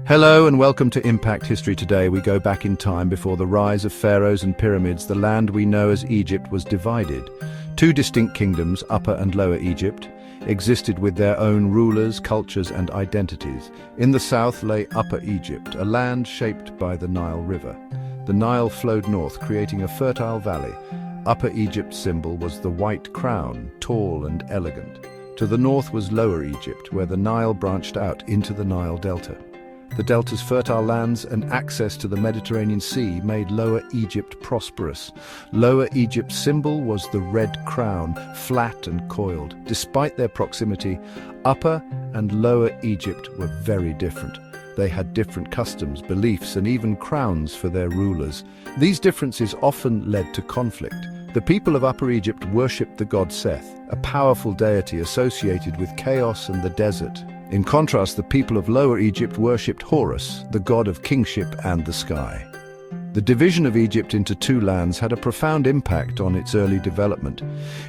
Hello and welcome to Impact History. Today we go back in time before the rise of pharaohs and pyramids. The land we know as Egypt was divided. Two distinct kingdoms, Upper and Lower Egypt, existed with their own rulers, cultures and identities. In the south lay Upper Egypt, a land shaped by the Nile River. The Nile flowed north, creating a fertile valley. Upper Egypt's symbol was the white crown, tall and elegant. To the north was Lower Egypt, where the Nile branched out into the Nile Delta. The delta's fertile lands and access to the Mediterranean Sea made Lower Egypt prosperous. Lower Egypt's symbol was the red crown, flat and coiled. Despite their proximity, Upper and Lower Egypt were very different. They had different customs, beliefs, and even crowns for their rulers. These differences often led to conflict. The people of Upper Egypt worshipped the god Seth, a powerful deity associated with chaos and the desert. In contrast, the people of Lower Egypt worshipped Horus, the god of kingship and the sky. The division of Egypt into two lands had a profound impact on its early development.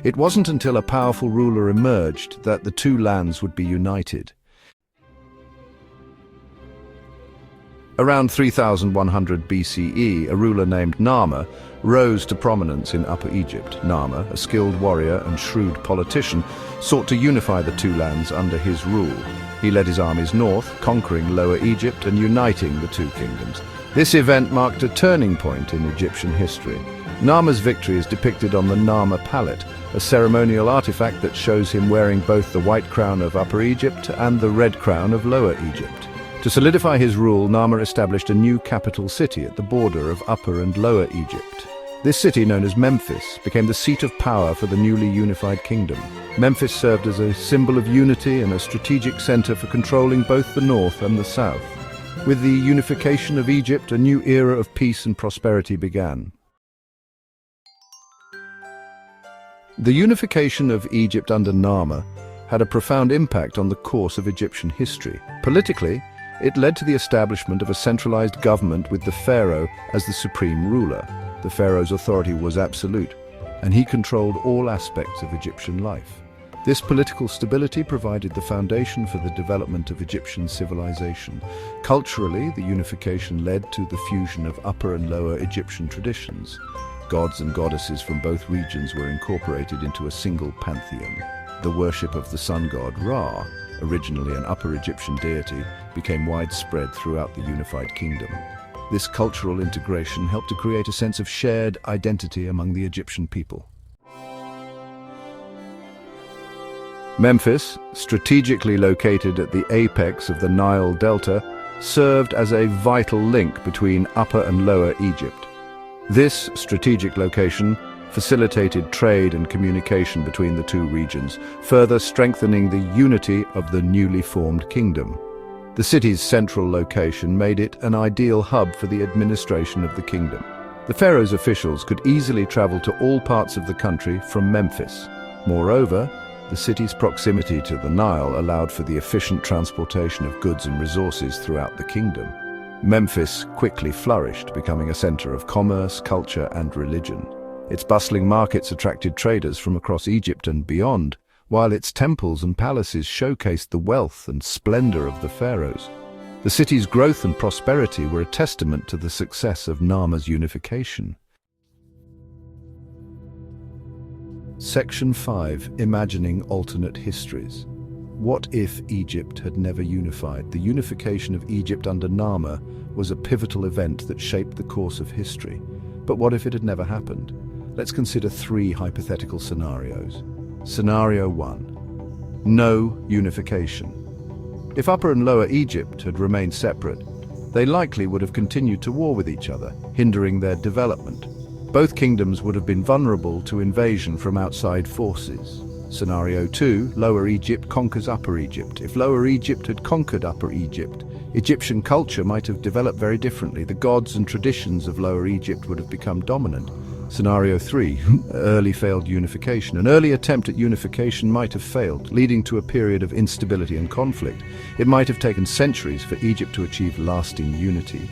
It wasn't until a powerful ruler emerged that the two lands would be united. Around 3100 BCE, a ruler named Narmer rose to prominence in Upper Egypt. Narmer, a skilled warrior and shrewd politician, sought to unify the two lands under his rule. He led his armies north, conquering Lower Egypt and uniting the two kingdoms. This event marked a turning point in Egyptian history. Narmer's victory is depicted on the Narmer palette, a ceremonial artifact that shows him wearing both the white crown of Upper Egypt and the red crown of Lower Egypt. To solidify his rule, Narmer established a new capital city at the border of Upper and Lower Egypt. This city, known as Memphis, became the seat of power for the newly unified kingdom. Memphis served as a symbol of unity and a strategic center for controlling both the north and the south. With the unification of Egypt, a new era of peace and prosperity began. The unification of Egypt under Narmer had a profound impact on the course of Egyptian history. Politically, it led to the establishment of a centralized government with the pharaoh as the supreme ruler. The pharaoh's authority was absolute, and he controlled all aspects of Egyptian life. This political stability provided the foundation for the development of Egyptian civilization. Culturally, the unification led to the fusion of Upper and Lower Egyptian traditions. Gods and goddesses from both regions were incorporated into a single pantheon. The worship of the sun god Ra, originally an Upper Egyptian deity, became widespread throughout the unified kingdom. This cultural integration helped to create a sense of shared identity among the Egyptian people. Memphis, strategically located at the apex of the Nile Delta, served as a vital link between Upper and Lower Egypt. This strategic location facilitated trade and communication between the two regions, further strengthening the unity of the newly formed kingdom. The city's central location made it an ideal hub for the administration of the kingdom. The pharaoh's officials could easily travel to all parts of the country from Memphis. Moreover, the city's proximity to the Nile allowed for the efficient transportation of goods and resources throughout the kingdom. Memphis quickly flourished, becoming a center of commerce, culture, and religion. Its bustling markets attracted traders from across Egypt and beyond, while its temples and palaces showcased the wealth and splendor of the pharaohs. The city's growth and prosperity were a testament to the success of Narmer's unification. Section 5. Imagining alternate histories. What if Egypt had never unified? The unification of Egypt under Narmer was a pivotal event that shaped the course of history. But what if it had never happened? Let's consider three hypothetical scenarios. Scenario 1. No unification. If Upper and Lower Egypt had remained separate, they likely would have continued to war with each other, hindering their development. Both kingdoms would have been vulnerable to invasion from outside forces. Scenario 2. Lower Egypt conquers Upper Egypt. If Lower Egypt had conquered Upper Egypt, Egyptian culture might have developed very differently. The gods and traditions of Lower Egypt would have become dominant. Scenario 3. Early failed unification. An early attempt at unification might have failed, leading to a period of instability and conflict. It might have taken centuries for Egypt to achieve lasting unity.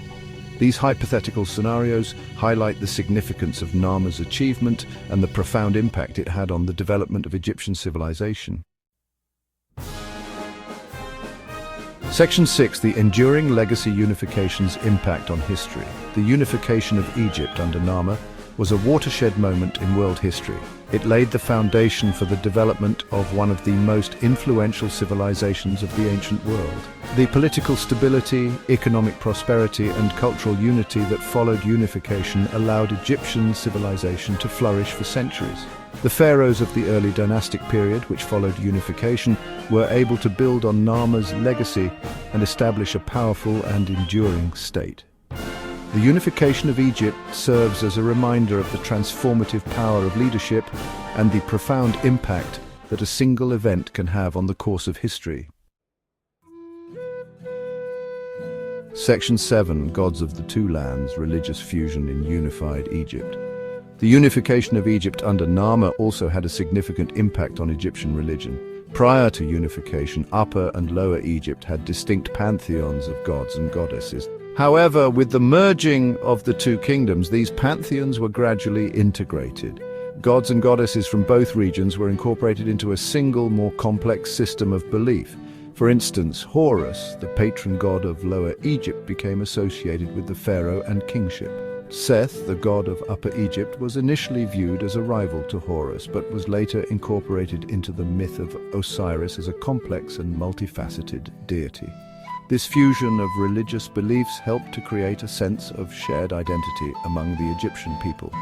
These hypothetical scenarios highlight the significance of Narmer's achievement and the profound impact it had on the development of Egyptian civilization. Section 6. The enduring legacy unification's impact on history. The unification of Egypt under Narmer was a watershed moment in world history. It laid the foundation for the development of one of the most influential civilizations of the ancient world. The political stability, economic prosperity, and cultural unity that followed unification allowed Egyptian civilization to flourish for centuries. The pharaohs of the early dynastic period, which followed unification, were able to build on Narmer's legacy and establish a powerful and enduring state. The unification of Egypt serves as a reminder of the transformative power of leadership and the profound impact that a single event can have on the course of history. Section 7. Gods of the Two Lands, religious fusion in unified Egypt. The unification of Egypt under Narmer also had a significant impact on Egyptian religion. Prior to unification, Upper and Lower Egypt had distinct pantheons of gods and goddesses. However, with the merging of the two kingdoms, these pantheons were gradually integrated. Gods and goddesses from both regions were incorporated into a single, more complex system of belief. For instance, Horus, the patron god of Lower Egypt, became associated with the pharaoh and kingship. Seth, the god of Upper Egypt, was initially viewed as a rival to Horus, but was later incorporated into the myth of Osiris as a complex and multifaceted deity. This fusion of religious beliefs helped to create a sense of shared identity among the Egyptian people.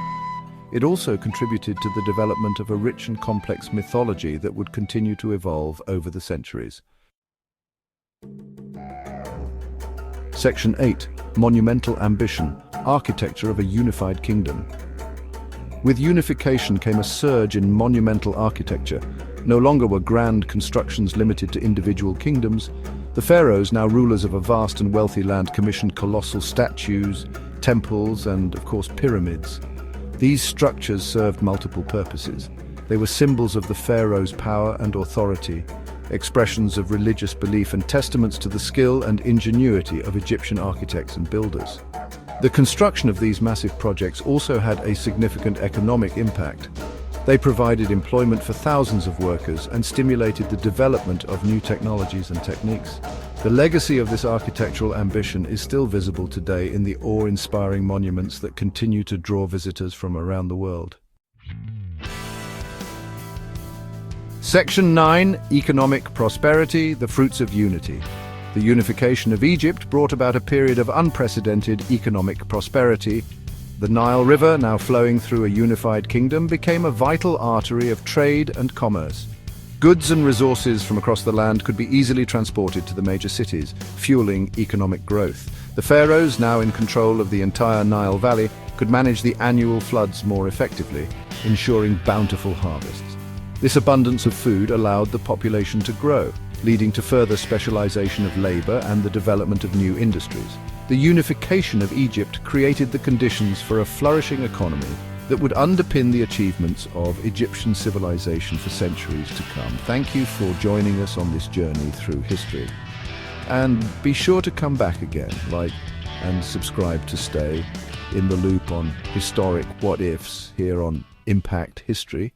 It also contributed to the development of a rich and complex mythology that would continue to evolve over the centuries. Section 8. Monumental ambition, architecture of a unified kingdom. With unification came a surge in monumental architecture. No longer were grand constructions limited to individual kingdoms. The pharaohs, now rulers of a vast and wealthy land, commissioned colossal statues, temples, and, of course, pyramids. These structures served multiple purposes. They were symbols of the pharaoh's power and authority, expressions of religious belief, and testaments to the skill and ingenuity of Egyptian architects and builders. The construction of these massive projects also had a significant economic impact. They provided employment for thousands of workers and stimulated the development of new technologies and techniques. The legacy of this architectural ambition is still visible today in the awe-inspiring monuments that continue to draw visitors from around the world. Section 9. Economic prosperity, the fruits of unity. The unification of Egypt brought about a period of unprecedented economic prosperity. The Nile River, now flowing through a unified kingdom, became a vital artery of trade and commerce. Goods and resources from across the land could be easily transported to the major cities, fueling economic growth. The pharaohs, now in control of the entire Nile Valley, could manage the annual floods more effectively, ensuring bountiful harvests. This abundance of food allowed the population to grow, leading to further specialization of labor and the development of new industries. The unification of Egypt created the conditions for a flourishing economy that would underpin the achievements of Egyptian civilization for centuries to come. Thank you for joining us on this journey through history. And be sure to come back again, like and subscribe to stay in the loop on historic what-ifs here on Impact History.